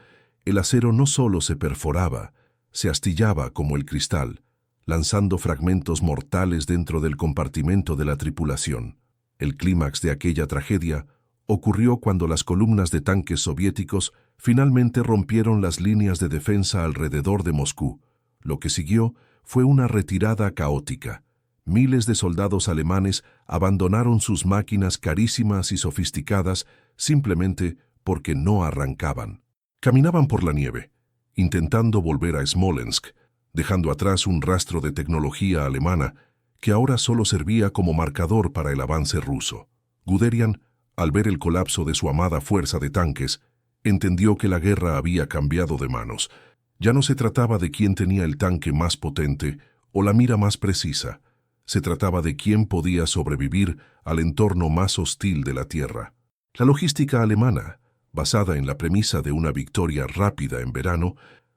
el acero no solo se perforaba, se astillaba como el cristal, lanzando fragmentos mortales dentro del compartimento de la tripulación. El clímax de aquella tragedia ocurrió cuando las columnas de tanques soviéticos finalmente rompieron las líneas de defensa alrededor de Moscú. Lo que siguió fue una retirada caótica. Miles de soldados alemanes abandonaron sus máquinas carísimas y sofisticadas simplemente porque no arrancaban. Caminaban por la nieve, intentando volver a Smolensk, dejando atrás un rastro de tecnología alemana que ahora solo servía como marcador para el avance ruso. Guderian, al ver el colapso de su amada fuerza de tanques, entendió que la guerra había cambiado de manos. Ya no se trataba de quién tenía el tanque más potente o la mira más precisa. Se trataba de quién podía sobrevivir al entorno más hostil de la Tierra. La logística alemana, basada en la premisa de una victoria rápida en verano,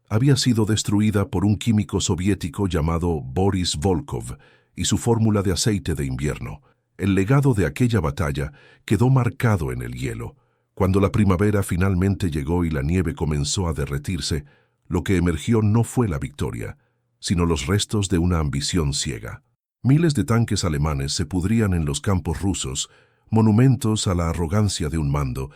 había sido destruida por un químico soviético llamado Boris Volkov y su fórmula de aceite de invierno. El legado de aquella batalla quedó marcado en el hielo. Cuando la primavera finalmente llegó y la nieve comenzó a derretirse, lo que emergió no fue la victoria, sino los restos de una ambición ciega. Miles de tanques alemanes se pudrían en los campos rusos, monumentos a la arrogancia de un mando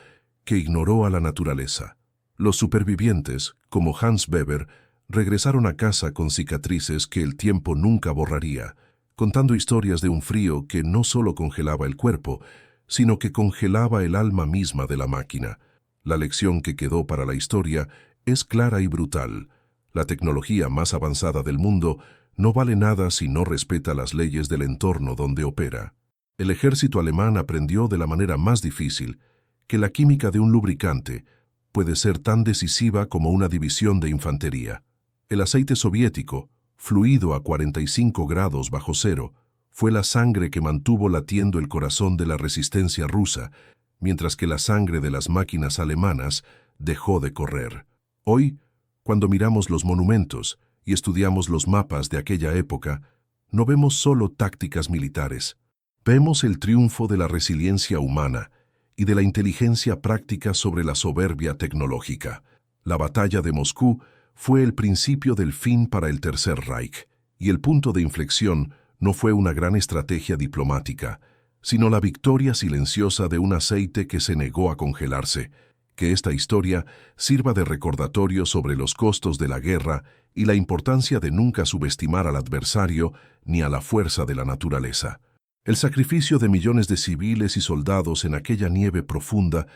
que ignoró a la naturaleza. Los supervivientes, como Hans Weber, regresaron a casa con cicatrices que el tiempo nunca borraría, contando historias de un frío que no solo congelaba el cuerpo, sino que congelaba el alma misma de la máquina. La lección que quedó para la historia es clara y brutal. La tecnología más avanzada del mundo no vale nada si no respeta las leyes del entorno donde opera. El ejército alemán aprendió de la manera más difícil que la química de un lubricante puede ser tan decisiva como una división de infantería. El aceite soviético, fluido a 45 grados bajo cero, fue la sangre que mantuvo latiendo el corazón de la resistencia rusa, mientras que la sangre de las máquinas alemanas dejó de correr. Hoy, cuando miramos los monumentos y estudiamos los mapas de aquella época, no vemos solo tácticas militares. Vemos el triunfo de la resiliencia humana y de la inteligencia práctica sobre la soberbia tecnológica. La batalla de Moscú fue el principio del fin para el Tercer Reich, y el punto de inflexión no fue una gran estrategia diplomática, sino la victoria silenciosa de un aceite que se negó a congelarse. Que esta historia sirva de recordatorio sobre los costos de la guerra y la importancia de nunca subestimar al adversario ni a la fuerza de la naturaleza. El sacrificio de millones de civiles y soldados en aquella nieve profunda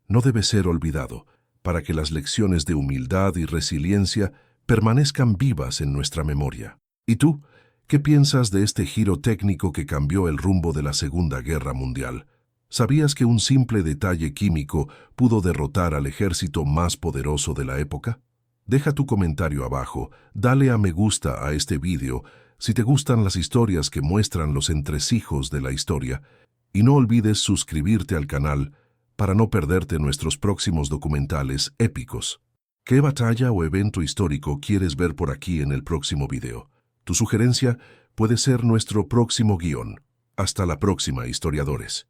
no debe ser olvidado, para que las lecciones de humildad y resiliencia permanezcan vivas en nuestra memoria. ¿Y tú? ¿Qué piensas de este giro técnico que cambió el rumbo de la Segunda Guerra Mundial? ¿Sabías que un simple detalle químico pudo derrotar al ejército más poderoso de la época? Deja tu comentario abajo, dale a me gusta a este vídeo si te gustan las historias que muestran los entresijos de la historia, y no olvides suscribirte al canal para no perderte nuestros próximos documentales épicos. ¿Qué batalla o evento histórico quieres ver por aquí en el próximo video? Tu sugerencia puede ser nuestro próximo guión. Hasta la próxima, historiadores.